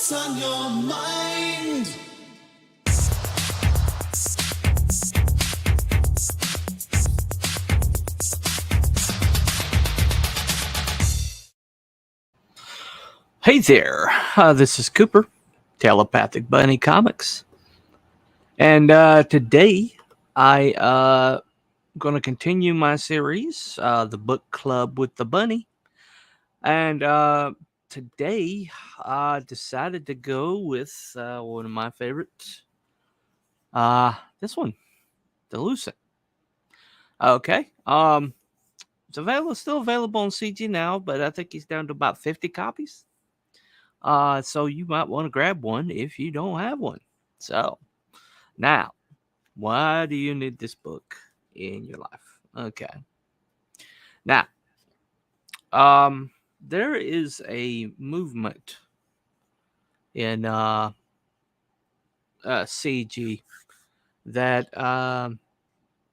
what's on your mind? Hey there, this is Cooper, Telepathic Bunny Comics, and today I going to continue my series, the book club with the bunny, and today I decided to go with one of my favorites, this one, the Lucent. Okay, still available on CG now, but I think he's down to about 50 copies. So you might want to grab one if you don't have one. So now, why do you need this book in your life? Okay. Now, there is a movement in CG that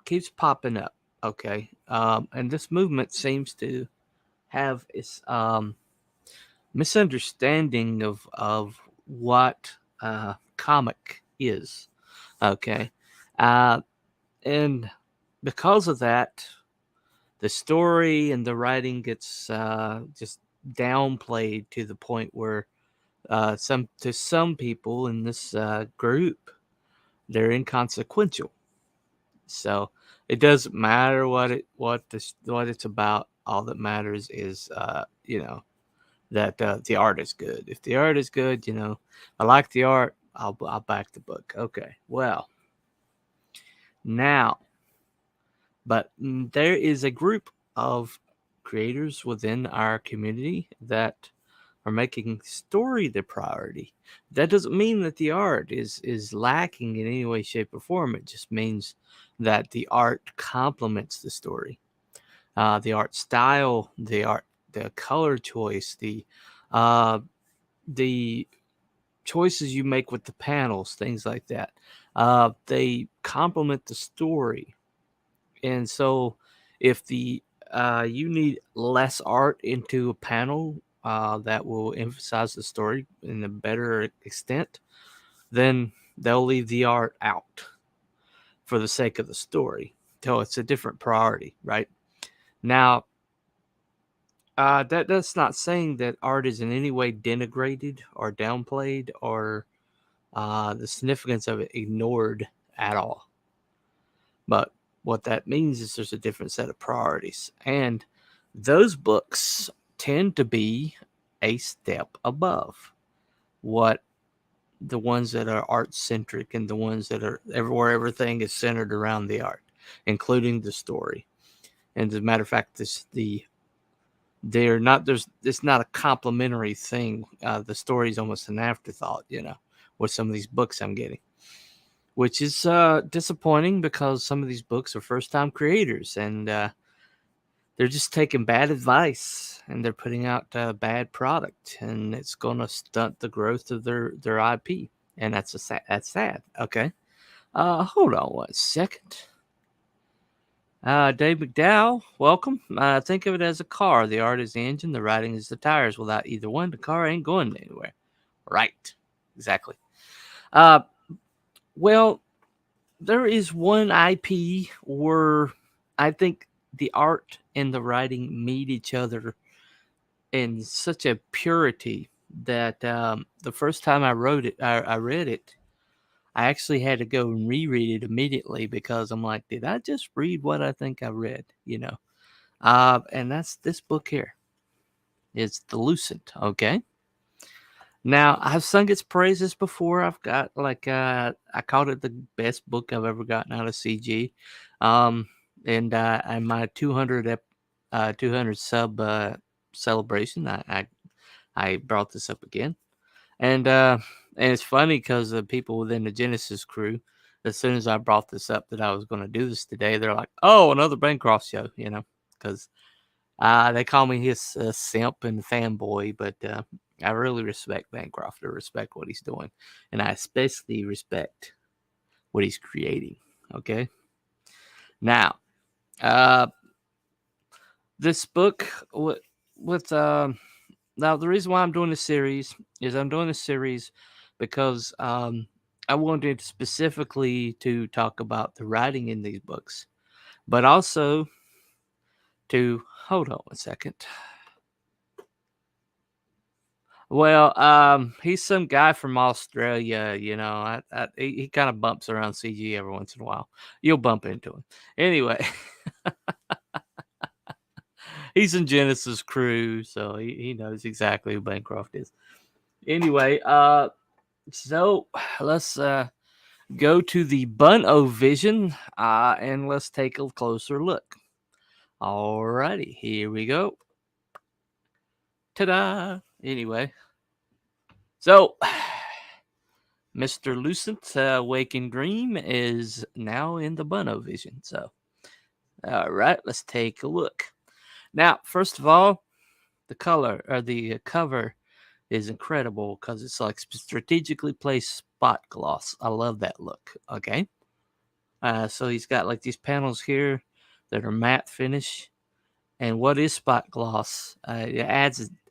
keeps popping up. Okay. And this movement seems to have its misunderstanding of what comic is. Okay. And because of that, the story and the writing gets just downplayed to the point where some people in this group, they're inconsequential. So it doesn't matter what it's about. All that matters is that the art is good. If the art is good, I like the art, I'll back the book. Okay, well now. But there is a group of creators within our community that are making story the priority. That doesn't mean that the art is lacking in any way, shape, or form. It just means that the art complements the story. The art style, the color choice, uh, the choices you make with the panels, things like that. They complement the story. And so, if you need less art into a panel that will emphasize the story in a better extent, then they'll leave the art out for the sake of the story. So it's a different priority, right? Now, that's not saying that art is in any way denigrated or downplayed or the significance of it ignored at all. But what that means is there's a different set of priorities. And those books tend to be a step above what the ones that are art centric and the ones that are where everything is centered around the art, including the story. And as a matter of fact, it's not a complimentary thing. The story is almost an afterthought, with some of these books I'm getting, which is disappointing because some of these books are first-time creators and they're just taking bad advice and they're putting out a bad product, and it's going to stunt the growth of their IP, and that's sad. Okay, hold on 1 second. Dave McDowell, welcome. Think of it as a car. The art is the engine, the writing is the tires. Without either one, the car ain't going anywhere. Right, exactly. Well, there is one IP where I think the art and the writing meet each other in such a purity that the first time I read it, I actually had to go and reread it immediately because I'm like, did I just read what I think I read? And that's this book here. It's The Lucent. Okay. Now, I've sung its praises before. I've got I called it the best book I've ever gotten out of CG. And my 200 sub celebration, I brought this up again. And it's funny because the people within the Genesis crew, as soon as I brought this up that I was going to do this today, they're like, "Oh, another Bancroft show," because they call me his simp and fanboy, but I really respect Bancroft. I respect what he's doing, and I especially respect what he's creating. Okay, now this book with Now, the reason why I'm doing this series is I'm doing this series because I wanted specifically to talk about the writing in these books, but also to hold on a second. Well, he's some guy from Australia, you know. He kind of bumps around CG every once in a while. You'll bump into him. Anyway, he's in Genesis Crüe, so he knows exactly who Bancroft is. Anyway, so let's go to the Bunno Vision and let's take a closer look. Alrighty, here we go. Ta-da! Anyway, so Mr. Lucent Waking Dream is now in the Bunno Vision. So, all right, let's take a look. Now, first of all, the color or the cover is incredible because it's like strategically placed spot gloss. I love that look. Okay, so he's got like these panels here that are matte finish, and what is spot gloss? It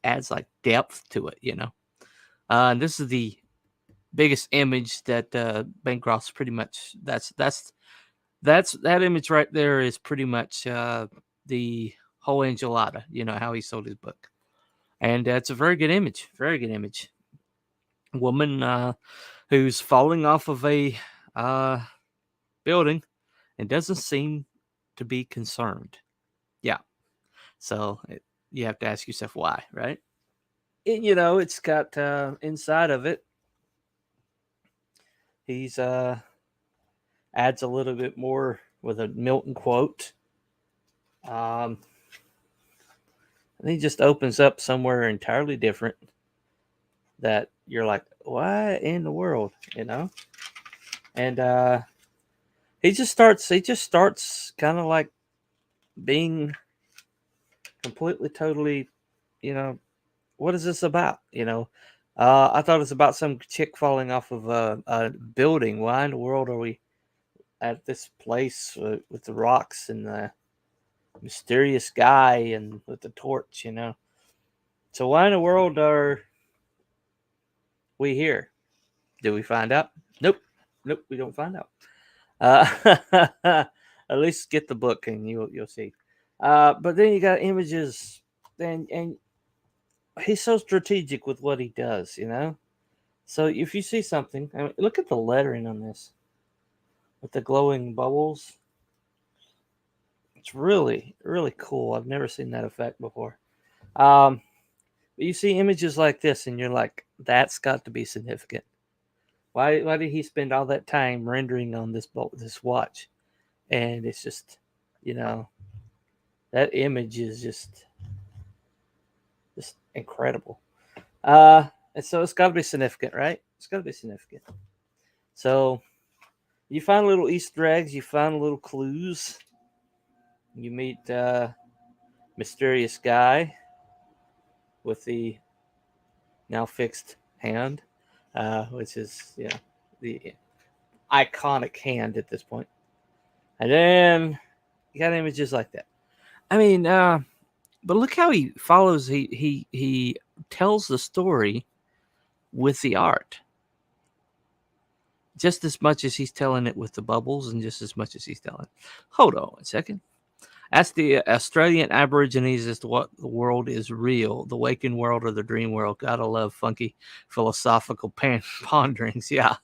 adds like depth to it, you know. And this is the biggest image that Bancroft's pretty much that image right there is pretty much the whole enchilada. You know how he sold his book, and it's a very good image. Very good image. Woman who's falling off of a building and doesn't seem to be concerned. Yeah, so you have to ask yourself why, right? You know, it's got inside of it. He's adds a little bit more with a Milton quote. And he just opens up somewhere entirely different that you're like, why in the world, you know? And he just starts kind of like being completely, totally, you know, what is this about? You know, I thought it was about some chick falling off of a building. Why in the world are we at this place with the rocks and the mysterious guy and with the torch, you know? So why in the world are we here? Do we find out? Nope. Nope, we don't find out. At least get the book and you'll see. But then you got images, and he's so strategic with what he does, you know. So if you see something, I mean, look at the lettering on this with the glowing bubbles. It's really, really cool. I've never seen that effect before. But you see images like this, and you're like, that's got to be significant. Why did he spend all that time rendering on this watch? And it's just, you know, that image is just incredible. And so it's got to be significant, right? It's got to be significant. So you find little Easter eggs, you find little clues. You meet mysterious guy with the now fixed hand, which is, you know, the iconic hand at this point. And then you got images like that. I mean, but look how he follows. He tells the story with the art, just as much as he's telling it with the bubbles, and just as much as he's telling. Hold on a second. Ask the Australian Aborigines as to what the world is real, the waking world or the dream world. Gotta love funky philosophical ponderings. Yeah.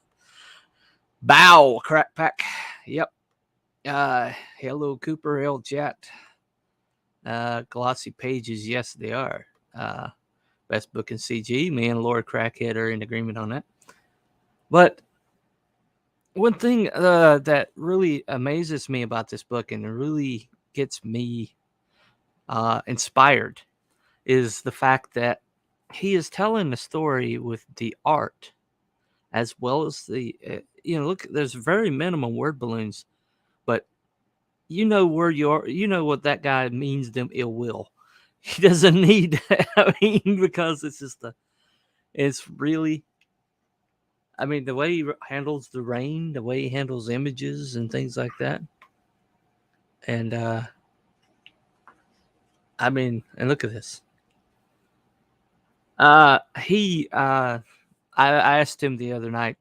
Bow, crack pack. Yep. Hello, Cooper. Hello, chat. Glossy pages. Yes, they are. Best book in CG. Me and Lord Crackhead are in agreement on that. But one thing that really amazes me about this book and really gets me inspired is the fact that he is telling the story with the art as well as the you know, look, there's very minimum word balloons, but you know where you are, you know what that guy means them ill will. He doesn't need I mean, because it's just it's really, I mean, the way he handles the rain, the way he handles images and things like that. And I mean, and look at this. I asked him the other night,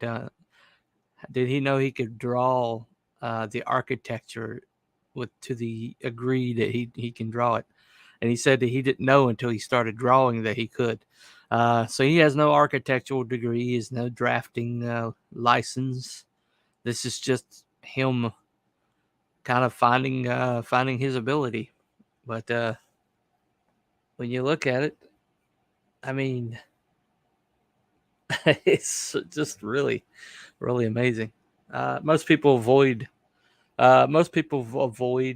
did he know he could draw the architecture with to the agree that he can draw it, and he said that he didn't know until he started drawing that he could. So he has no architectural degree, he has no drafting license. This is just him kind of finding his ability. But when you look at it, I mean, it's just really, really amazing. Most people avoid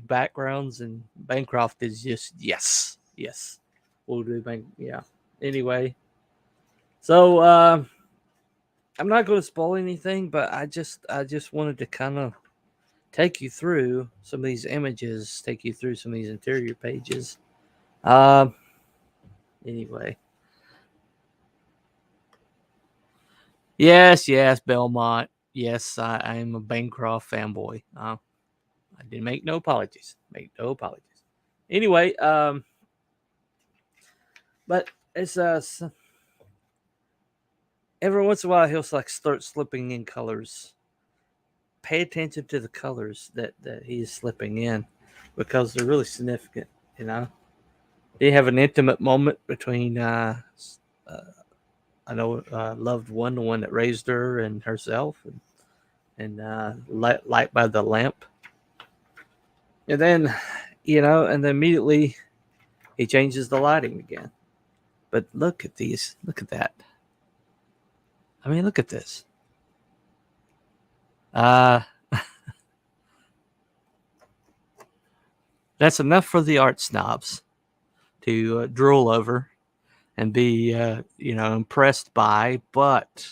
backgrounds, and Bancroft is just yes, yes, we'll do yeah. Anyway, so I'm not going to spoil anything, but I just wanted to kind of take you through some of these images, take you through some of these interior pages. Um, anyway, yes, Belmont. Yes, I am a Bancroft fanboy. I didn't make no apologies. Make no apologies. Anyway, but it's every once in a while he'll like start slipping in colors. Pay attention to the colors that he is slipping in, because they're really significant. You know, they have an intimate moment between uh I know loved one, the one that raised her, and herself, and light by the lamp, and then and then immediately he changes the lighting again. But look at these, look at that. I mean, look at this. Uh, that's enough for the art snobs to drool over and be, impressed by. But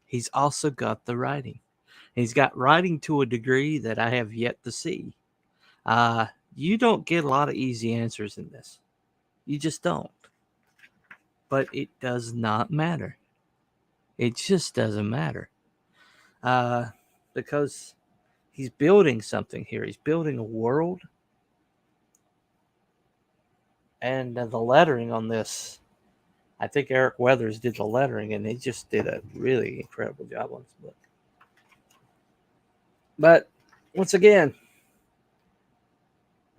he's also got the writing. He's got writing to a degree that I have yet to see. You don't get a lot of easy answers in this. You just don't. But it does not matter. It just doesn't matter. Because he's building something here. He's building a world. And the lettering on this, I think Eric Weathers did the lettering, and he just did a really incredible job on this book. But once again,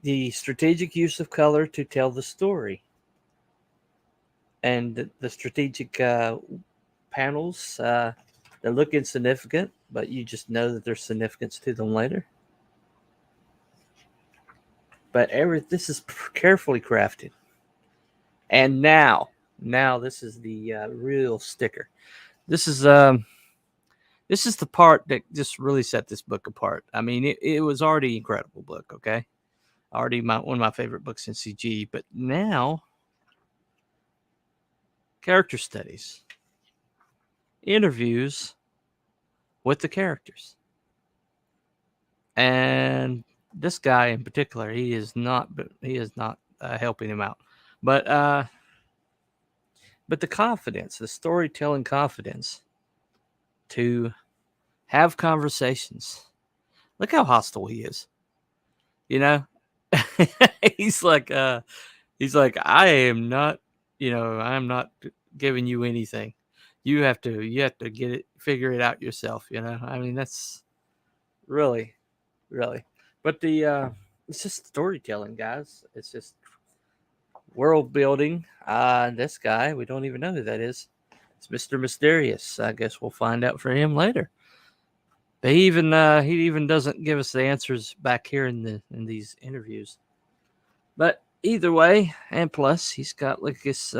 the strategic use of color to tell the story, and the strategic panels, they look insignificant, but you just know that there's significance to them later. But this is carefully crafted. And now this is the real sticker. This is the part that just really set this book apart. I mean, it was already an incredible book, okay? Already one of my favorite books in CG, but now character studies, interviews with the characters. And this guy in particular, he is not helping him out. But the confidence, the storytelling confidence to have conversations. Look how hostile he is. You know, he's like, I am not, I am not giving you anything. You have to get it, figure it out yourself. I mean, that's really, really. But it's just storytelling, guys. It's just world building. This guy, we don't even know who that is. It's Mr. Mysterious. I guess we'll find out for him later. But he even doesn't give us the answers back here in these interviews. But either way, and plus he's got like this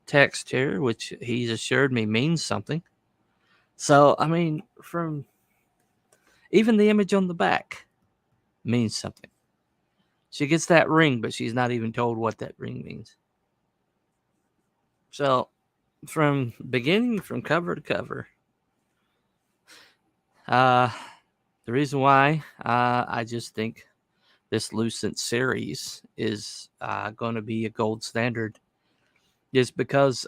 text here, which he's assured me means something. So I mean, from even the image on the back means something. She gets that ring, but she's not even told what that ring means. So from cover to cover, the reason why I just think this Lucent series is going to be a gold standard is because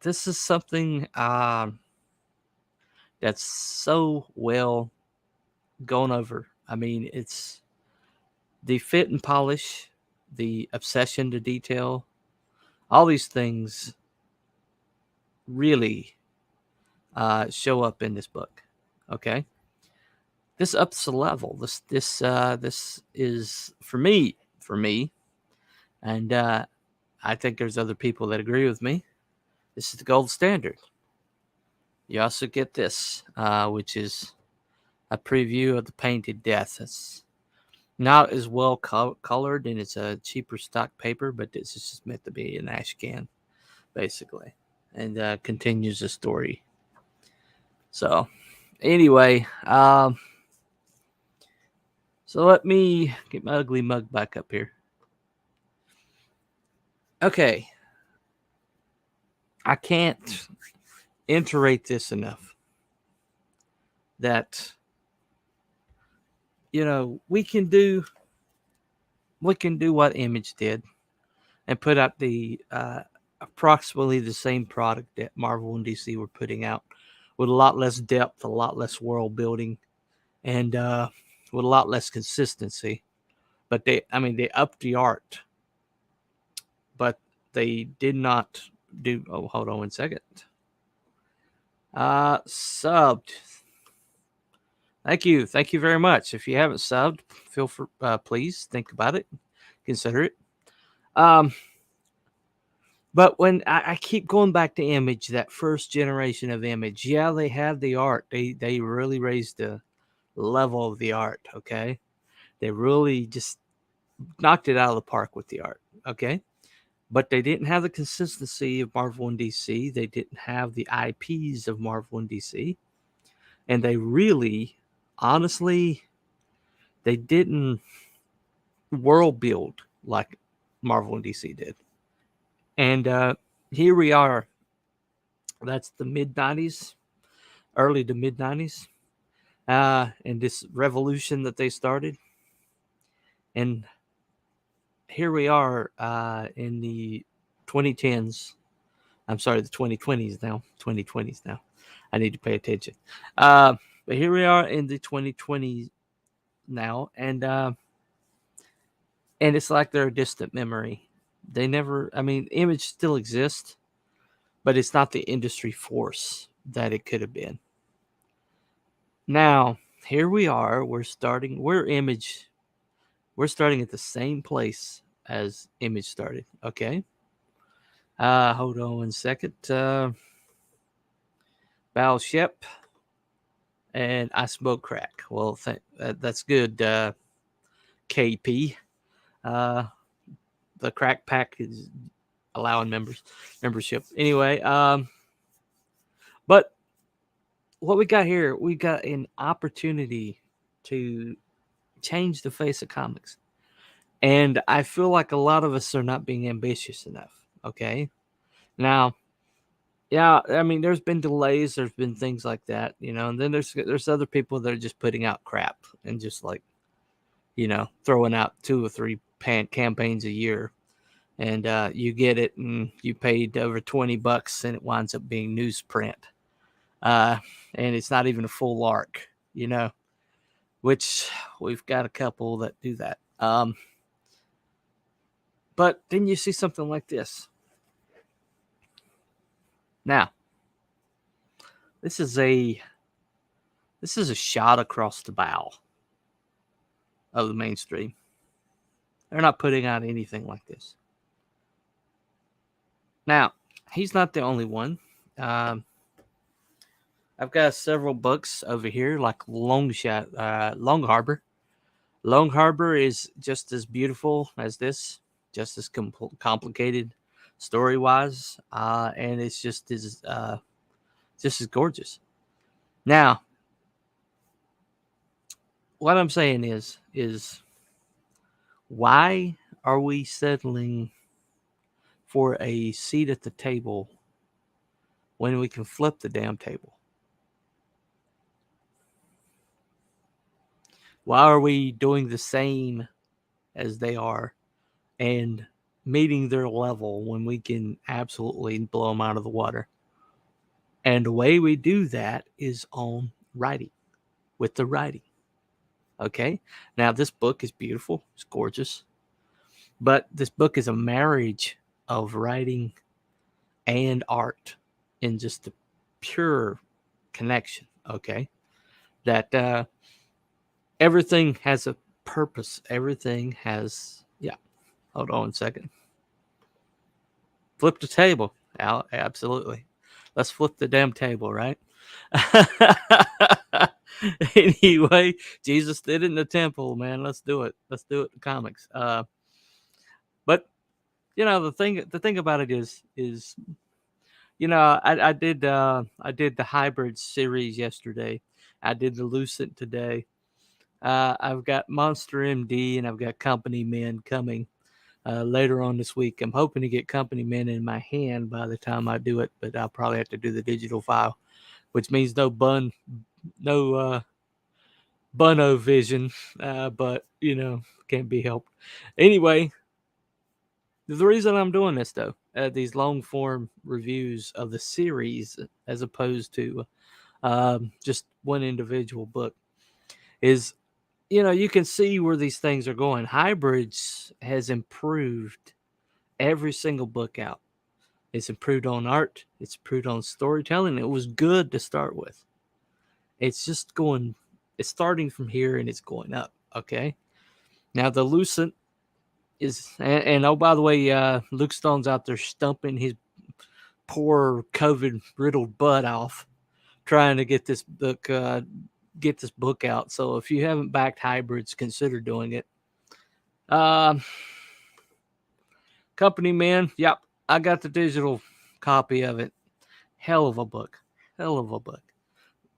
this is something that's so well gone over. I mean, it's the fit and polish, the obsession to detail, All these things really show up in this book. Okay, this ups the level. This is for me, and I think there's other people that agree with me. This is the gold standard. You also get this, which is a preview of the Painted Death. It's not as well colored, and it's a cheaper stock paper, but this is just meant to be an ash can, basically, and continues the story. So, anyway, so let me get my ugly mug back up here. Okay. I can't iterate this enough. That, you know, we can do what Image did and put out the approximately the same product that Marvel and DC were putting out, with a lot less depth, a lot less world building, and with a lot less consistency. But they upped the art, but they did not do. Oh, hold on one second. Subbed. Thank you very much. If you haven't subbed, feel free, please think about it, consider it. But when I keep going back to Image, that first generation of Image, yeah, they had the art. They really raised the level of the art. Okay, they really just knocked it out of the park with the art. Okay, but they didn't have the consistency of Marvel and DC. They didn't have the IPs of Marvel and DC, and they really, honestly, they didn't world build like Marvel and DC did. And here we are. That's the mid 90s, early to mid 90s, and this revolution that they started. And here we are in the 2010s. I'm sorry, the 2020s now. 2020s now. I need to pay attention. But here we are in the 2020s now, and it's like they're a distant memory. They never. I mean, Image still exists, but it's not the industry force that it could have been. Now, here we are. We're starting at the same place as Image started. Okay. Hold on one second. Battleship. And I smoke crack. Well, that's good, KP. The crack pack is allowing membership. Anyway, but what we got here, we got an opportunity to change the face of comics. And I feel like a lot of us are not being ambitious enough. Okay. Now, yeah, I mean, there's been delays, there's been things like that, and then there's other people that are just putting out crap and just like, throwing out 2 or 3 campaigns a year, and you get it, and you paid over $20, and it winds up being newsprint, and it's not even a full arc, which we've got a couple that do that. But then you see something like this. Now, this is a shot across the bow of the mainstream. They're not putting out anything like this. Now, he's not the only one. I've got several books over here, like Long Harbor. Long Harbor is just as beautiful as this, just as complicated story-wise, and it's just as gorgeous. Now, what I'm saying is why are we settling for a seat at the table when we can flip the damn table? Why are we doing the same as they are and meeting their level when we can absolutely blow them out of the water? And the way we do that is on writing, with the writing. Okay? Now, this book is beautiful. It's gorgeous. But this book is a marriage of writing and art in just a pure connection. Okay, that everything has a purpose. Everything has, yeah. Hold on a second. Flip the table. Absolutely. Let's flip the damn table, right? Anyway, Jesus did it in the temple, man. Let's do it. Let's do it in comics. But you know, the thing about it is you know, I did the hybrid series yesterday. I did the Lucent today. I've got Monster MD and I've got Company Men coming later on this week. I'm hoping to get Company Men in my hand by the time I do it, but I'll probably have to do the digital file, which means no Bunno vision, but you know, can't be helped. Anyway, the reason I'm doing this though, these long form reviews of the series as opposed to just one individual book, is, you know, you can see where these things are going. Hybrids has improved every single book out. It's improved on art. It's improved on storytelling. It was good to start with. It's just going, it's starting from here and it's going up. Okay. Now the Lucent is, and oh, by the way, Luke Stone's out there stumping his poor COVID riddled butt off trying to get this book out. So if you haven't backed hybrids, consider doing it. Company Man, yep, I got the digital copy of it. Hell of a book. Hell of a book.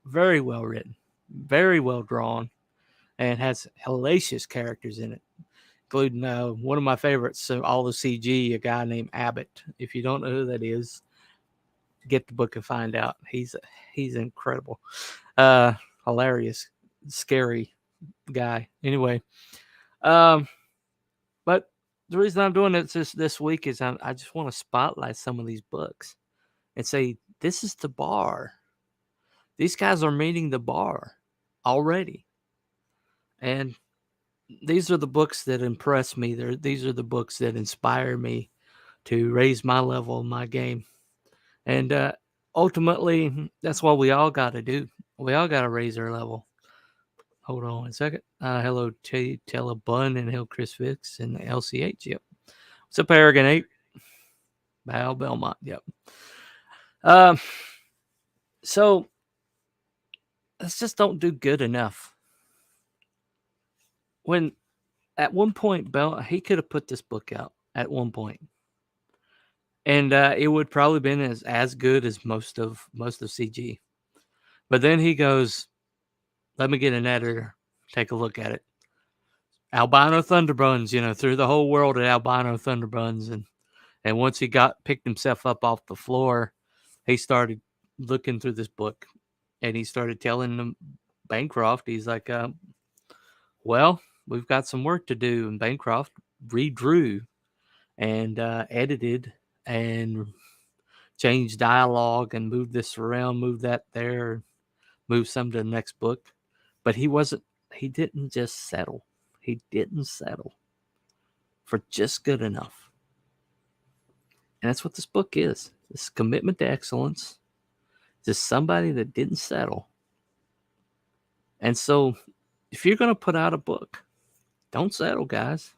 Very well written. Very well drawn. And has hellacious characters in it, including one of my favorites, so all the CG, a guy named Abbott. If you don't know who that is, get the book and find out. He's incredible. Hilarious, scary guy. Anyway, but the reason I'm doing it this week is I just want to spotlight some of these books and say, this is the bar. These guys are meeting the bar already. And these are the books that impress me. These are the books that inspire me to raise my level of my game. And ultimately, that's what we all got to do. We all got to raise our level. Hold on a second. Hello, Telebun and hello, Chris Fix and LCH. Yep. What's up, Arrogant 8? Val Belmont. Yep. So let's just don't do good enough. When at one point, he could have put this book out at one point, and it would probably been as good as most of CG. But then he goes, "Let me get an editor, take a look at it." Albino Thunderbuns, you know, through the whole world of Albino Thunderbuns, and once he picked himself up off the floor, he started looking through this book, and he started telling them Bancroft, he's like, "Well, we've got some work to do." And Bancroft redrew and edited and changed dialogue and moved this around, moved that there, moved some to the next book. But he didn't just settle. He didn't settle for just good enough. And that's what this book is. This commitment to excellence. Just somebody that didn't settle. And so if you're going to put out a book, don't settle, guys.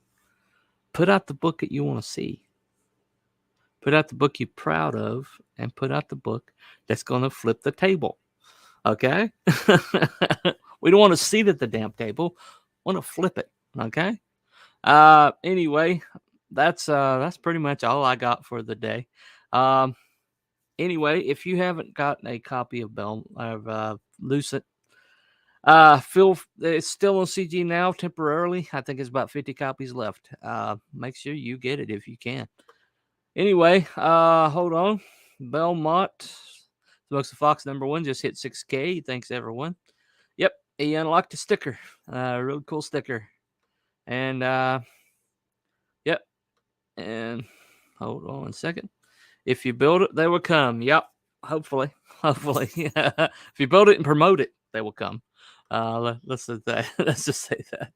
Put out the book that you want to see. Put out the book you're proud of, and put out the book that's going to flip the table. Okay? We don't want to sit at the damn table. We want to flip it. Okay? Anyway, that's pretty much all I got for the day. Anyway, if you haven't gotten a copy of Lucent, it's still on CG now temporarily. I think it's about 50 copies left. Make sure you get it if you can. Anyway, hold on. Belmont, Smokes the Fox #1 just hit 6K. Thanks everyone. Yep, he unlocked a sticker. Real cool sticker. And yep. And hold on a second. If you build it, they will come. Yep. Hopefully. If you build it and promote it, they will come. Let's say that. Let's just say that.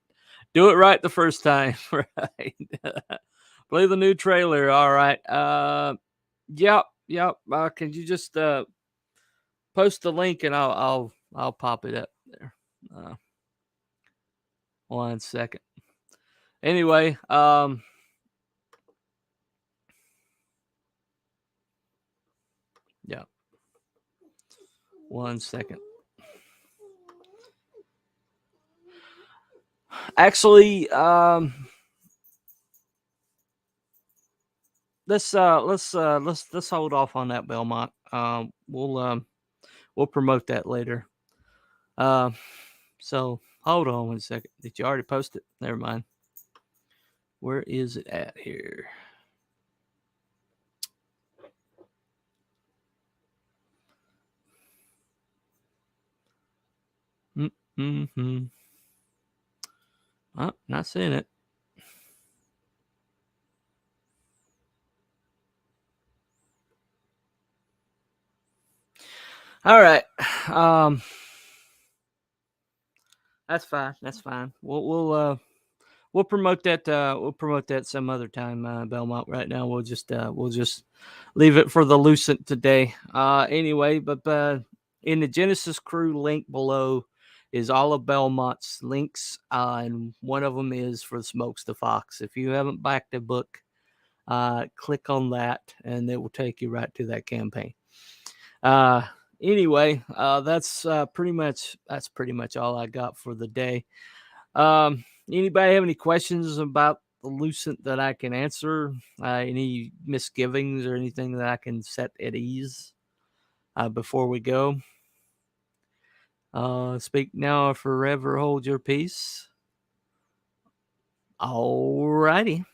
Do it right the first time, right? Play the new trailer. All right. Yep. Can you just post the link and I'll pop it up there. 1 second. Anyway, yeah. 1 second. Actually, let's hold off on that, Belmont. We'll promote that later. So hold on 1 second. Did you already post it? Never mind. Where is it at here? Mm-hmm. Oh, not seeing it. All right. That's fine. That's fine. We'll promote that. We'll promote that some other time, Belmont. Right now, we'll just leave it for the Lucent today. Anyway, but in the Genesis Crüe link below is all of Belmont's links, and one of them is for Smokes the Fox. If you haven't backed the book, click on that, and it will take you right to that campaign. Anyway, that's pretty much all I got for the day. Anybody have any questions about the Lucent that I can answer? Any misgivings or anything that I can set at ease before we go? Speak now or forever hold your peace. Alrighty.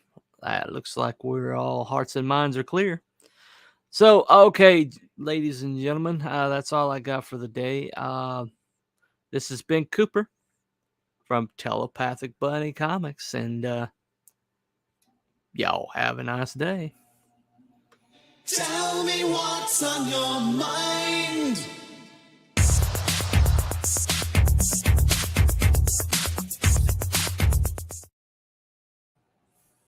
That looks like we're all hearts and minds are clear. So, okay, ladies and gentlemen, that's all I got for the day. This has been Cooper from Telepathic Bunny Comics, and y'all have a nice day. Tell me what's on your mind.